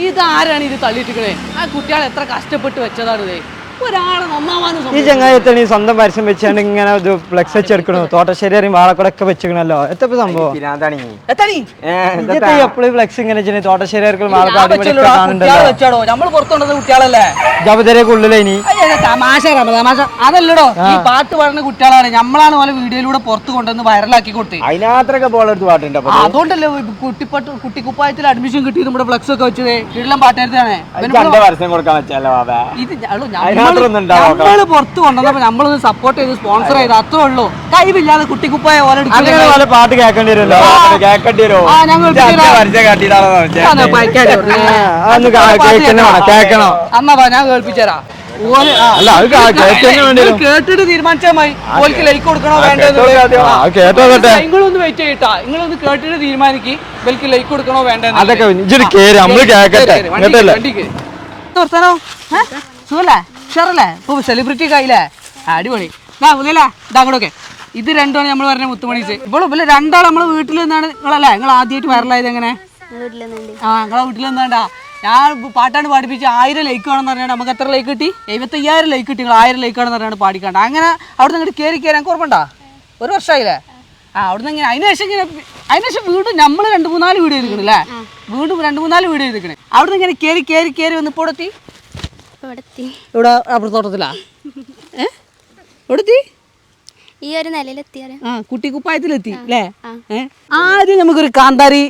ഇതാരാണ് ഇത് തള്ളിയിട്ടിക്കണേ? ആ കുട്ടികൾ എത്ര കഷ്ടപ്പെട്ട് വെച്ചതാണ്. ഒരാളെ നന്നാവാനും ഈ ചങ്ങായത്തിന് സ്വന്തം പരസ്യം വെച്ചാണ്ട് ഇങ്ങനെ ഒരു ഫ്ലെക്സ് വെച്ചെടുക്കണോ? തോട്ടശ്ശേരി വാളക്കൊടൊക്കെ വെച്ചിക്കണല്ലോ. എത്ര സംഭവം എപ്പോഴും ഫ്ലെക്സ് ഇങ്ങനെ തോട്ടശ്ശേരി നമ്മള് പുറത്തുകൊണ്ടത് കുട്ടികളല്ലേ ജബദരക്കുള്ളിലേനി തമാശ തമാശ അതല്ലടോ. ഈ പാട്ട് പാടുന്ന കുട്ടികളാണ്, നമ്മളാണ് പോലെ വീഡിയോയിലൂടെ പുറത്ത് കൊണ്ടുവന്ന് വൈറലാക്കി കൊടുത്തത്. അതിനകത്തൊക്കെ പോളെടുത്ത് പാട്ടുണ്ട്. അതുകൊണ്ടല്ലേ കുട്ടിക്കുപ്പായത്തിൽ അഡ്മിഷൻ കിട്ടി നമ്മുടെ ഫ്ലെക്സ് ഒക്കെ വെച്ചത്. കിഴലം പാട്ടുകാരത്താണ് നമ്മള് പുറത്ത് കൊണ്ടുവന്നപ്പോ നമ്മളൊന്ന് സപ്പോർട്ട് ചെയ്ത് സ്പോൺസർ ചെയ്ത് അത്രേ ഉള്ളൂ. കഴിവില്ലാതെ കുട്ടിക്കുപ്പായ പോലെ പാട്ട് കേൾക്കേണ്ടി വരുമല്ലോ. എന്നാ ഞാൻ കേൾപ്പിച്ചരാ. കേട്ടിട്ട് തീരുമാനിച്ചാൽ മതി. ഓൽക്ക് ലൈക്ക് കൊടുക്കണോ വേണ്ടത് നിങ്ങളൊന്ന് വെയിറ്റ് ചെയ്യട്ടാ. നിങ്ങളൊന്ന് കേട്ടിട്ട് തീരുമാനിക്ക് ഇവർക്ക് ലൈക്ക് കൊടുക്കണോ വേണ്ടത്. സുഖല്ലേ ഷറല്ലേ? ഇപ്പൊ സെലിബ്രിറ്റി ഒക്കെ ആയില്ലേ? അടിപൊളി. ഇതാങ്ങോട്ടൊക്കെ ഇത് രണ്ടുമാണ് നമ്മൾ പറഞ്ഞ മുത്തുമണീസ്. ഇപ്പോൾ ഇല്ല രണ്ടാൾ നമ്മളെ വീട്ടിൽ നിന്നാണ് നിങ്ങളല്ലേ? നിങ്ങൾ ആദ്യമായിട്ട് വൈറലായത് എങ്ങനെ? നിങ്ങളെ വീട്ടിൽ നിന്നാണ്ടാ ഞാൻ പാട്ടാണ് പാടിപ്പിച്ച് 1000 ലൈക്ക് വേണമെന്ന് പറഞ്ഞാൽ നമുക്ക് എത്ര ലൈക്ക് കിട്ടി? 75,000 ലൈക്ക് കിട്ടി. നിങ്ങൾ 1000 ലൈക്ക് ആണെന്ന് പറഞ്ഞാൽ പാടിക്കാണ്ട് അങ്ങനെ അവിടെ നിന്ന് ഇങ്ങോട്ട് കയറി കയറാൻ കുറവുണ്ടാ? ഒരു വർഷമായില്ലേ? അവിടെ നിന്ന് ഇങ്ങനെ അതിനുശേഷം വീണ്ടും നമ്മൾ 2-3-4 വീഡിയോ ചെയ്തിരിക്കണല്ലേ? വീണ്ടും 2-3-4 വീഡിയോ ചെയ്തിരിക്കണേ. അവിടെ നിന്ന് ഇങ്ങനെ കയറി വന്ന് ഇപ്പോൾ ഇവിടെ അപ്പുറത്തോട്ടത്തിലാ എവിടെത്തി? ഈ ഒരു നിലയിലെത്തിയാല് കുട്ടിക്കുപ്പായത്തിലെത്തി അല്ലേ? ആദ്യം നമുക്കൊരു കാന്താരി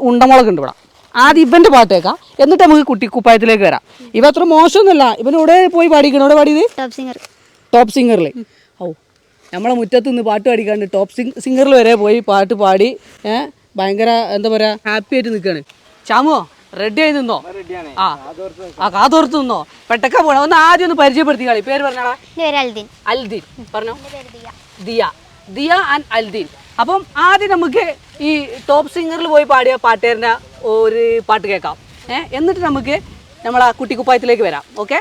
ഉണ്ടമുളക് ഉണ്ട് ഇവിടെ. ആദ്യം ഇവന്റെ പാട്ട് കേൾക്കാം, എന്നിട്ട് നമുക്ക് കുട്ടിക്കുപ്പായത്തിലേക്ക് വരാം. ഇവ അത്ര മോശമൊന്നുമല്ല. ഇവനോടെ പോയി പാടിക്കണം. എവിടെ പാടിയത്? ടോപ്പ് സിംഗറിൽ. ഓ നമ്മളെ മുറ്റത്ത് നിന്ന് പാട്ട് പാടിക്കാണ്ട് ടോപ്പ് സിംഗറിൽ വരെ പോയി പാട്ട് പാടി ഭയങ്കര എന്താ പറയാ ഹാപ്പി ആയിട്ട് നിൽക്കുകയാണ്. ചാമോ റെഡി ആയി നിന്നോ? കാതോർത്ത് നിന്നോ? പെട്ടക്ക പോണോ? ഒന്ന് ആദ്യം ഒന്ന് പരിചയപ്പെടുത്തി കളി. പേര് പറഞ്ഞാളാ? അൽദീൻ. പറഞ്ഞോ. ദിയ ആൻഡ് അൽദീൻ. അപ്പം ആദ്യം നമുക്ക് ഈ ടോപ്പ് സിംഗറിൽ പോയി പാടിയ പാട്ടുകാരൻ്റെ ഒരു പാട്ട് കേൾക്കാം. എന്നിട്ട് നമുക്ക് നമ്മളെ കുട്ടിക്കുപ്പായത്തിലേക്ക് വരാം. ഓക്കെ?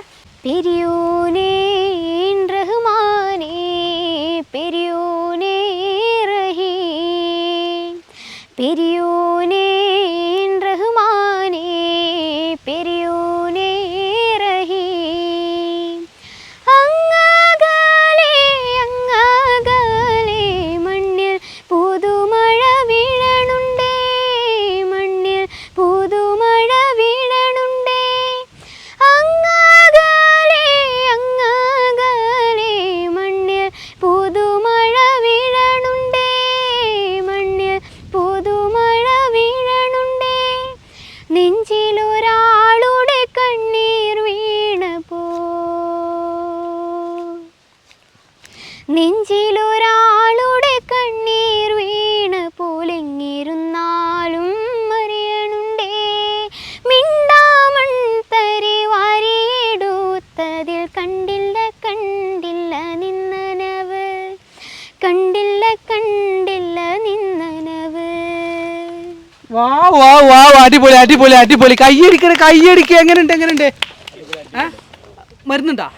നെഞ്ചിലൊരാളുടെ കണ്ണീർ വീണ പോലെങ്ങിരുന്നാലും അറിയണുണ്ടേ മിണ്ടാമൺ തരി വാരിയെടുത്തതിൽ കണ്ടില്ല നിന്നനവ് അടിപൊളി. കയ്യടിക്ക. എങ്ങനെയുണ്ട്? മരുന്നുണ്ടാ?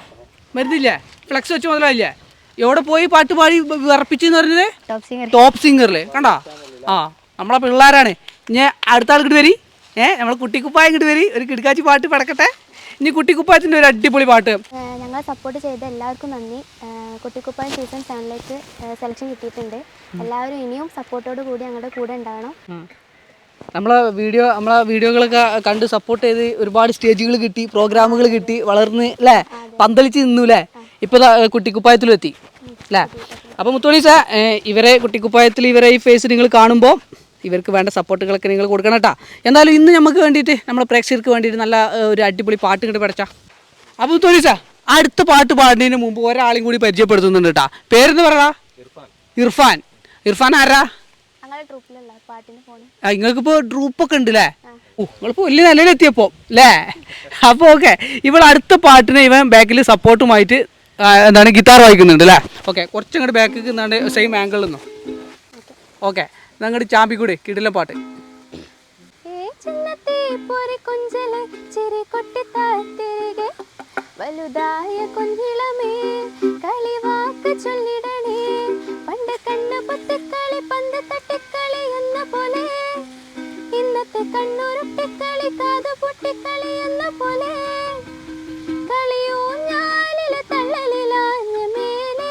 മരുന്നില്ലേ? ഫ്ലെക്സ് വെച്ച് മുതലായില്ലേ? എവിടെ പോയി പാട്ട് പാടി വിറപ്പിച്ചെന്ന് പറഞ്ഞത്? ടോപ്പ് സിംഗറില്. കണ്ടാ? നമ്മളെ പിള്ളേരാണ്. ഇനി അടുത്ത ആൾ ഇങ്ങോട്ട് വരി. നമ്മളെ കുട്ടിക്കുപ്പായ ഇങ്ങോട്ട് വരി. ഒരു കിടക്കാച്ചി പാട്ട് പടക്കട്ടെ. ഇനി കുട്ടിക്കുപ്പായത്തിൻ്റെ ഒരു അടിപൊളി പാട്ട്. ഞങ്ങളെ സപ്പോർട്ട് ചെയ്ത എല്ലാവർക്കും നന്ദി. കുട്ടിക്കുപ്പായം സീസൺ 7ലേക്ക് സെലക്ഷൻ കിട്ടിയിട്ടുണ്ട്. എല്ലാവരും ഇനിയും സപ്പോർട്ടോട് കൂടി ഞങ്ങളുടെ കൂടെ ഉണ്ടാവണം. നമ്മളെ വീഡിയോകളൊക്കെ കണ്ട് സപ്പോർട്ട് ചെയ്ത് ഒരുപാട് സ്റ്റേജുകൾ കിട്ടി, പ്രോഗ്രാമുകൾ കിട്ടി, വളർന്ന് അല്ലേ? പന്തളിച്ച് നിന്നു അല്ലേ? ഇപ്പോൾ കുട്ടിക്കുപ്പായത്തിലും എത്തി അല്ലേ? അപ്പോൾ മുത്തോണീസ ഇവരെ കുട്ടിക്കുപ്പായത്തിൽ ഇവരെ ഈ ഫേസ് നിങ്ങൾ കാണുമ്പോൾ ഇവർക്ക് വേണ്ട സപ്പോർട്ടുകളൊക്കെ നിങ്ങൾ കൊടുക്കണം കേട്ടോ. എന്തായാലും ഇന്ന് നമുക്ക് വേണ്ടിയിട്ട് നമ്മുടെ പ്രേക്ഷകർക്ക് വേണ്ടിയിട്ട് നല്ല ഒരു അടിപൊളി പാട്ട് ഇങ്ങോട്ട് പഠിച്ചാ. അപ്പോൾ മുത്തോണീസ അടുത്ത പാട്ട് പാടുന്നതിന് മുമ്പ് ഒരാളെയും കൂടി പരിചയപ്പെടുത്തുന്നുണ്ട് കേട്ടോ. പേരെന്ന് പറയടാ. ഇർഫാൻ ആരാ? നിങ്ങൾക്കിപ്പോൾ ട്രൂപ്പൊക്കെ ഉണ്ട് അല്ലേ? നിങ്ങളിപ്പോൾ വലിയ നിലയിലെത്തിയപ്പോൾ അല്ലേ? അപ്പോൾ ഓക്കെ, ഇവിടെ അടുത്ത പാട്ടിന് ഇവൻ ബാക്കിൽ സപ്പോർട്ടുമായിട്ട് എന്താണ് ഗിറ്റാർ വായിക്കുന്നുണ്ട് അല്ലേ? ഓക്കെ, കുറച്ചങ്ങോട്ട് ബാക്കിൽ നിന്നാണ്ട് സെയിം ആംഗിളിൽ നിന്നോ. ഓക്കെ, അങ്ങോട്ട് ചാമ്പിക്കൂടെ കിടില പാട്ട്. വലുതായ കുഞ്ഞിളമേ കളിവാക്ക് ചൊല്ലിടണേ പണ്ട് കണ്ണ് പൊത്തിക്കളി പന്ത് തട്ടിക്കളി എന്ന പോലെ ഇന്നത്തെ കണ്ണുരുട്ടിക്കളി കാത് പൊട്ടി തുള്ളിക്കളിയെന്ന പോലെ കളിയൂഞ്ഞാലിലെ തള്ളലിലാഞ്ഞ മേലെ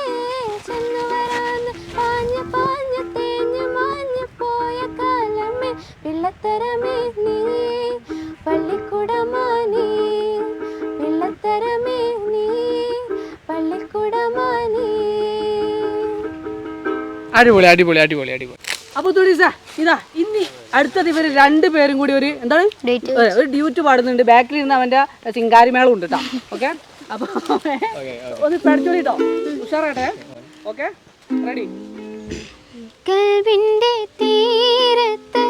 ചെന്നു വരാന്ന് പാഞ്ഞു പാഞ്ഞു തേഞ്ഞു മാഞ്ഞു പോയ കാലമേ പിള്ളത്തരമേ നീ പള്ളിക്കൂടമാനീ പിള്ളത്തരമേ നീ പള്ളിക്കൂടമാനീ. അടിപൊളി അടിപൊളി അടിപൊളി അടിപൊളി. അപ്പോൾ തുണീസ ഇതാ ഇനി അടുത്തത് ഇവർ രണ്ടുപേരും കൂടി ഒരു എന്താണ് ഒരു ഡ്യൂറ്റ് പാടുന്നുണ്ട്. ബാക്കിൽ ഇരുന്ന് അവൻ്റെ ചിങ്കാരിമേളം ഉണ്ട് കേട്ടോ. ഓക്കെ, അപ്പോൾ ഒന്ന് പഠിച്ചോളിട്ടോ, ഉഷാറാട്ടെ. Okay, ready. കൽവിന്റെ തീരത്ത്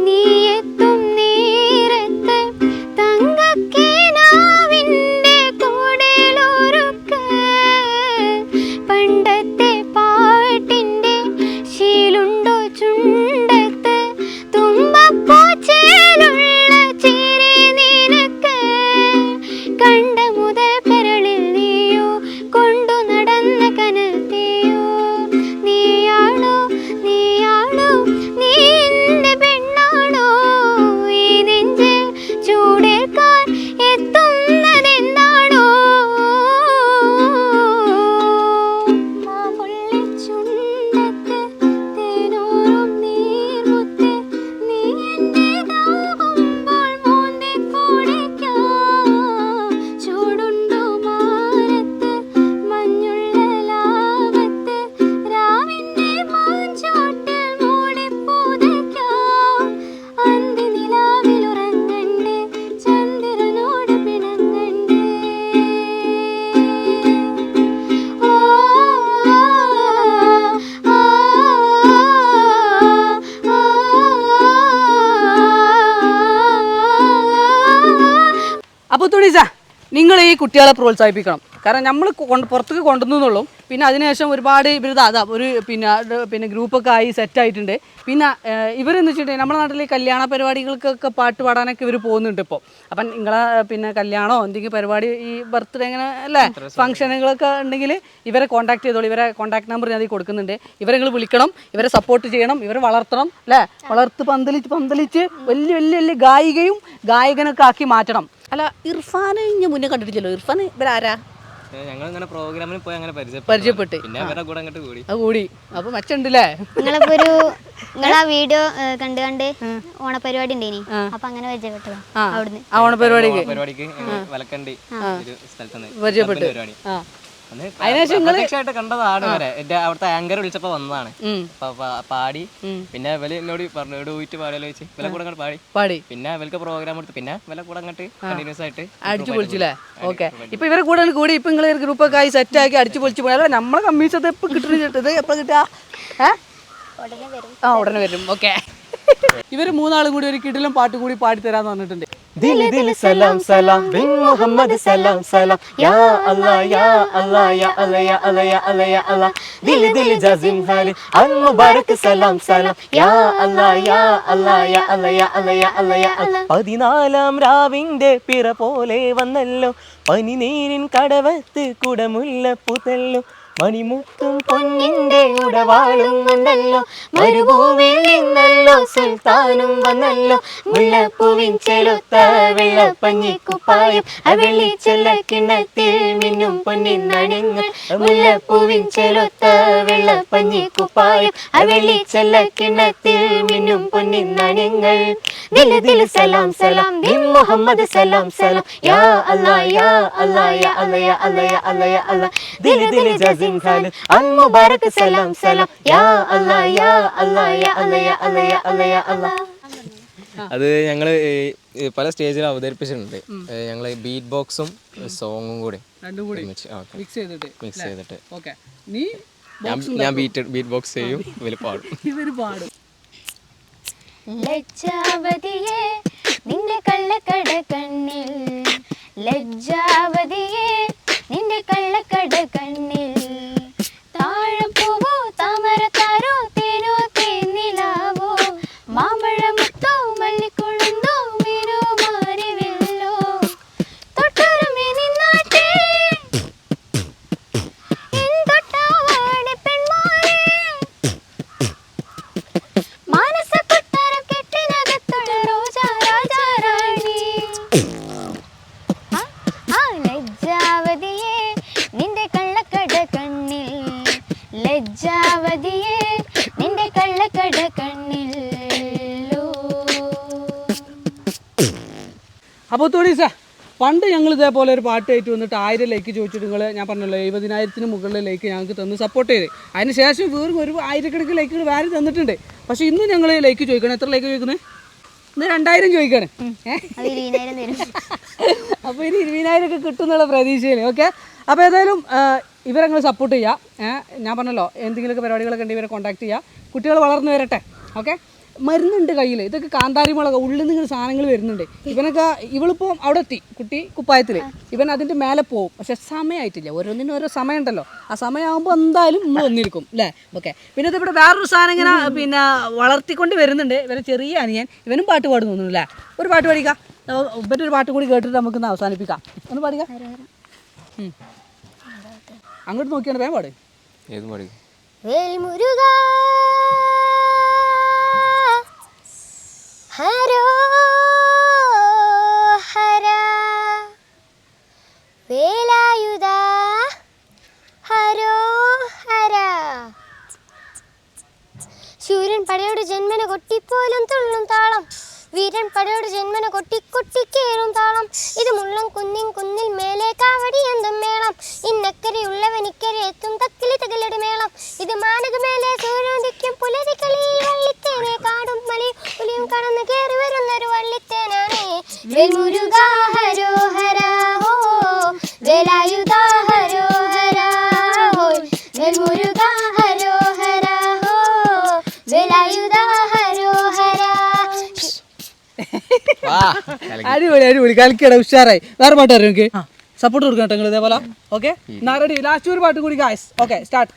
നീ എത്തും നേരത്ത് തങ്കക്കിനാവിന്റെ കൂടെയൊരുക്ക് പണ്ടത്തെ പാട്ടിന്റെ ശീലുണ്ടോ ചുണ്ടത്ത് തുമ്പപ്പൂച്ചേലുള്ള ചിരി നിനക്ക് കണ്ട മുതൽ കരളിൽ നീയോ കൊണ്ടു നടന്ന കനത്തെയോ നീയാണോ നീയാണോ നീ എന്റെ പെണ്ണാണോ ഈ നെഞ്ചിൽ ചൂടേൽക്കാൻ എത്തുന്നതെന്താണോ മാമ്പുള്ളിച്ചുണ്ടത്ത് തേനൂറും നീർമുത്ത് നീ എന്റേതാകുമ്പോൾ മോന്തി കുടിക്കാം ചൂടുണ്ടോ മാനത്ത് മഞ്ഞുള്ള ലാവത്ത് രാവിന്റെ മാഞ്ചോട്ടിൽ മൂടിപ്പുതയ്ക്കാം അന്തി നിലാവിലുറങ്ങണ്ടേ ചന്ദ്രനോട് പിണങ്ങണ്ടേ. ഓ അപ്പോൾ തുണീസ നിങ്ങൾ ഈ കുട്ടികളെ പ്രോത്സാഹിപ്പിക്കണം. കാരണം നമ്മൾ പുറത്തേക്ക് കൊണ്ടുവന്നുള്ളൂ. പിന്നെ അതിനുശേഷം ഒരുപാട് ഇവർ അതാ ഒരു പിന്നെ ഗ്രൂപ്പൊക്കെ ആയി സെറ്റായിട്ടുണ്ട്. പിന്നെ ഇവരെന്ന് വെച്ചിട്ടുണ്ടെങ്കിൽ നമ്മുടെ നാട്ടിൽ കല്യാണ പരിപാടികൾക്കൊക്കെ പാട്ട് പാടാനൊക്കെ ഇവർ പോകുന്നുണ്ട് ഇപ്പോൾ. അപ്പം നിങ്ങളെ പിന്നെ കല്യാണമോ എന്തെങ്കിലും പരിപാടി ഈ ബർത്ത്ഡേ അങ്ങനെ അല്ലേ ഫംഗ്ഷനുകളൊക്കെ ഉണ്ടെങ്കിൽ ഇവരെ കോൺടാക്ട് ചെയ്തോളൂ. ഇവരെ കോൺടാക്ട് നമ്പർ ഞാൻ അതിൽ കൊടുക്കുന്നുണ്ട്. ഇവരെ നിങ്ങൾ വിളിക്കണം, ഇവരെ സപ്പോർട്ട് ചെയ്യണം, ഇവരെ വളർത്തണം അല്ലേ. വളർത്ത് പന്തലിച്ച് വലിയ വലിയ വലിയ ഗായികയും ഗായകനൊക്കെ ആക്കി മാറ്റണം. അല്ല, ഇർഫാനെ ഞാൻ മുന്നേ കണ്ടിട്ടില്ലല്ലോ. ഇർഫാൻ ഇവരാരാ? ഞങ്ങൾ ഇങ്ങനെ പ്രോഗ്രാമിന് പോയി അങ്ങനെ പരിചയപ്പെട്ട് പിന്നെ അവരുടെ കൂടെ അങ്ങോട്ട് കൂടി കൂടി. അപ്പൊ മെച്ചുണ്ടല്ലേ? നിങ്ങളിപ്പോ ഒരു നിങ്ങളാ വീഡിയോ കണ്ട് കണ്ട് ഓണപരിപാടി ഉണ്ടേനി അപ്പൊ അങ്ങനെ പരിചയപ്പെട്ടതാ അവിടുന്ന്. ആ ഓണപരിപാടിക്ക് വലക്കണ്ടി ഒരു സ്ഥലത്ത് പരിചയപ്പെട്ടു. പ്രത്യക്ഷമായിട്ട് കണ്ടതാണ് വരെ. എന്റെ അവിടുത്തെ ആങ്കർ വിളിച്ചപ്പോ വന്നതാണ്. പാടി പിന്നെ ഇവല് എന്നോട് പറഞ്ഞു ഇവിടെ പോയിട്ട് പാടിയാലോ ചോദിച്ചു. ഇവലെ കൂടെ അങ്ങോട്ട് പാടി. പിന്നെ ഇവർക്ക് പ്രോഗ്രാം എടുത്ത് പിന്നെ ഇവലെ കൂടെ അങ്ങോട്ട് കണ്ടിന്യൂസ് ആയിട്ട് അടിച്ചു പൊളിച്ചില്ലേ? ഓക്കെ, ഇപ്പൊ ഇവരെ കൂടെ കൂടി ഇപ്പൊ നിങ്ങൾ ഗ്രൂപ്പൊക്കെ ആയി സെറ്റ് ആക്കി അടിച്ചു പൊളിച്ച് പോയാലോ നമ്മളെ കമ്മീഷത് എപ്പോ കിട്ടുന്നത് എപ്പോ കിട്ടാ? ഉടനെ വരും. ഓക്കെ, ഇവര് മൂന്നാളും കൂടി ഒരു കിടിലും പാട്ട് കൂടി പാടി തരാന്ന് പറഞ്ഞിട്ടുണ്ട്. ദിൽ ദിൽ സലാം സലാം ബിൻ മുഹമ്മദ് സലാം സലാം യാ അല്ലാഹ് യാ അല്ലാഹ് യാ അല്ലാഹ് യാ അല്ലാഹ് യാ അല്ലാഹ് യാ അല്ലാഹ് ദിൽ ദിൽ ജാസിം ഖാലി അൽ മുബാരക് സലാം സലാം യാ അല്ലാഹ് യാ അല്ലാഹ് യാ അല്ലാഹ് യാ അല്ലാഹ് യാ അല്ലാഹ് യാ അല്ലാഹ്. 14 രാവിന്റെ പിറ പോലെ വന്നല്ലോ പനിനീരിൻ കടവത്ത് കുടമുല്ല പുതല്ലോ മണിമുത്തും പൊന്നിന്റെ ഉടവാളും ഉണ്ടല്ലോ മരുഭൂമിയിൽ നിന്നല്ലോ സുൽത്താനും വന്നല്ലോ മുല്ലപ്പൂവിൻ ചെലുത്ത വെള്ളപ്പഞ്ഞിക്കുപ്പായം വെള്ളിച്ചെല്ല കിണ്ണത്തിൽ മിന്നും പൊന്നിൻ നണിങ്ങൾ മുല്ലപ്പൂവിൻ ചെലുത്ത വെള്ളപ്പഞ്ഞിക്കുപ്പായം വെള്ളിച്ചെല്ല കിണ്ണത്തിൽ മിന്നും പൊന്നിൻ നണിങ്ങൾ ദിൽ ദിൽ സലാം സലാം ബിൻ മുഹമ്മദ് സലാം സലാം യാ അല്ലാഹ് യാ അല്ലാഹ് യാ അല്ലാഹ് യാ അല്ലാഹ് യാ അല്ലാഹ് യാ അല്ലാഹ് ദിൽ ദിൽ ജാസിം അൽ മുബാരക് സലാം സലാം യാ അല്ലാഹ് യാ അല്ലാഹ് യാ അല്ലാഹ് യാ അല്ലാഹ് യാ അല്ലാഹ് യാ അല്ലാഹ്. അത് ഞങ്ങള് പല സ്റ്റേജിൽ അവതരിപ്പിച്ചിട്ടുണ്ട്. ഞങ്ങള് ബീറ്റ് ബോക്സും സോങ്ങും കൂടി രണ്ടും കൂടി മിക്സ് ചെയ്തിട്ട്. ഓക്കെ, നീ ഞാൻ ബീറ്റ് ബോക്സ് ചെയ്യും, ഇവര് പാടും. ഇവര് പാടും. ലജ്ജാവതിയേ നിന്റെ കള്ളക്കട കണ്ണിൽ ലജ്ജാവതിയേ നിന്റെ കള്ളക്കട കണ്ണിൽ താഴപ്പൂവോ താമരത്താരോ തേനോ തേനിലാവോ മാമ്പഴമുത്തോ മല്ലിക്കൊഴുന്തോ മീനോ മാരിവില്ലോ തൊട്ടൊരുമേ നിന്നാട്ടെ എന്തൊട്ടാവാടെ പെൺമാരെ മാനസ കൊട്ടാരം കെട്ടിനകത്തുള്ള റോജാ രാജാറാണി അപ്പോൾ തോണീസേ പണ്ട് ഞങ്ങൾ ഇതേപോലെ ഒരു പാട്ട് ആയിട്ട് വന്നിട്ട് 1000 ലൈക്ക് ചോദിച്ചിട്ട് നിങ്ങൾ ഞാൻ പറഞ്ഞല്ലോ 70,000-ന് മുകളിൽ ലൈക്ക് ഞങ്ങൾക്ക് തന്ന് സപ്പോർട്ട് ചെയ്ത് അതിന് ശേഷം വേറെ ഒരു 1000-കണക്കിന് ലൈക്കുകൾ വേറെ തന്നിട്ടുണ്ട്. പക്ഷേ ഇന്ന് ഞങ്ങൾ ലൈക്ക് ചോദിക്കണം. എത്ര ലൈക്ക് ചോദിക്കുന്നത്? ഇന്ന് 2000 ചോദിക്കാണ്. അപ്പോൾ ഇനി 20,000 ഒക്കെ കിട്ടും എന്നുള്ള പ്രതീക്ഷയിൽ. ഓക്കെ, അപ്പോൾ ഏതായാലും ഇവരെ നിങ്ങൾ സപ്പോർട്ട് ചെയ്യുക. ഞാൻ പറഞ്ഞല്ലോ എന്തെങ്കിലുമൊക്കെ പരിപാടികളൊക്കെ ഉണ്ട് ഇവരെ കോൺടാക്ട് ചെയ്യുക. കുട്ടികൾ വളർന്നു വരട്ടെ. ഓക്കെ, മരുന്നുണ്ട് കയ്യിൽ. ഇതൊക്കെ കാന്താരി മുളക് ഉള്ളിൽ നിന്ന് ഇങ്ങനെ സാധനങ്ങൾ വരുന്നുണ്ട്. ഇവനൊക്കെ ഇവളിപ്പോൾ അവിടെ എത്തി കുട്ടി കുപ്പായത്തിൽ. ഇവൻ അതിൻ്റെ മേലെ പോകും. പക്ഷെ സമയമായിട്ടില്ല. ഓരോന്നിനും ഓരോ സമയം ഉണ്ടല്ലോ. ആ സമയമാകുമ്പോൾ എന്തായാലും നമ്മൾ വന്നിരിക്കും അല്ലേ? ഓക്കെ, പിന്നെ ഇവിടെ വേറൊരു സാധനം ഇങ്ങനെ പിന്നെ വളർത്തിക്കൊണ്ട് വരുന്നുണ്ട്. ഇവരെ ചെറിയ അനിയൻ. ഇവനും പാട്ട് പാടുന്നു അല്ലേ? ഒരു പാട്ട് പാടിക്കാം. ഇവൻ്റെ ഒരു പാട്ട് കൂടി കേട്ടിട്ട് നമുക്കൊന്ന് അവസാനിപ്പിക്കാം. ഒന്ന് പാടിക്കാം. അങ്ങോട്ട് നോക്കിയാണ് വേഗം പാട്. ഏത് പാടി? ഹരോ ഹര വേലായുധ ഹരോ ഹര ശൂരൻ പടയോട് ജന്മന കൊട്ടിപ്പോലും തുള്ളും താളം വീരൻ പടയോട് ജന്മന കൊട്ടി കൊട്ടിക്കേറും താളം ഇത് മുള്ളം കുന്നിൽ മേലെ കാവടി എന്തും മേളം ഇന്നക്കരയുള്ളവൻ ഇക്കരെ എത്തും തക്കിലി തകിലടി മേളം ഇത് മാനകമേലെ സൂര്യോദിക്കും പുലരികളിൽ വള്ളിത്തേനെ കാടും മലയും പുലിയും കടന്ന് കയറി വരുന്നൊരു വള്ളിത്തേനാണ് വേൽമുരുക ഹരോ ഹര ഹോ വേലായുധ ഹരോ ഹര ഹോ വേൽമുരുക ഹരോ ഹര ഹോ വേലായുധ ഹരോ ഹര. അടിപൊളി അടിപൊളി കളിക്കട ഉഷാറായി. വേറെ പാട്ട് അറിയാം എനിക്ക് സപ്പോർട്ട് കൊടുക്കണം കേട്ടോ നിങ്ങൾ ഇതേപോലെ. Okay, ready? ലാസ്റ്റ് ഒരു പാട്ട് കൂടി ഗായ്സ്. Okay, start.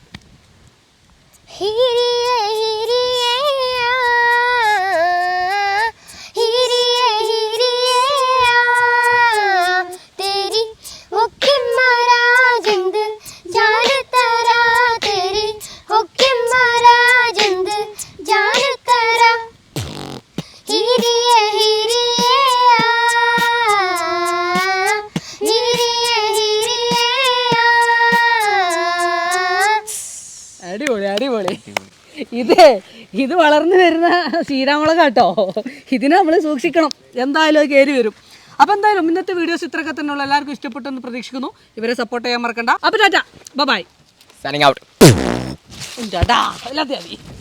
അടിപൊളി അടിപൊളി. ഇത് വളർന്നു വരുന്ന ശ്രീരാമുളക് കേട്ടോ. ഇതിനെ നമ്മൾ സൂക്ഷിക്കണം. എന്തായാലും അത് കയറി വരും. അപ്പോൾ എന്തായാലും ഇന്നത്തെ വീഡിയോസ് ഇത്രയൊക്കെ തന്നെയുള്ള. എല്ലാവർക്കും ഇഷ്ടപ്പെട്ടെന്ന് പ്രതീക്ഷിക്കുന്നു. ഇവരെ സപ്പോർട്ട് ചെയ്യാൻ മറക്കണ്ട. അപ്പോൾ tata bye. Signing out. Tata എല്ലാத்தைയും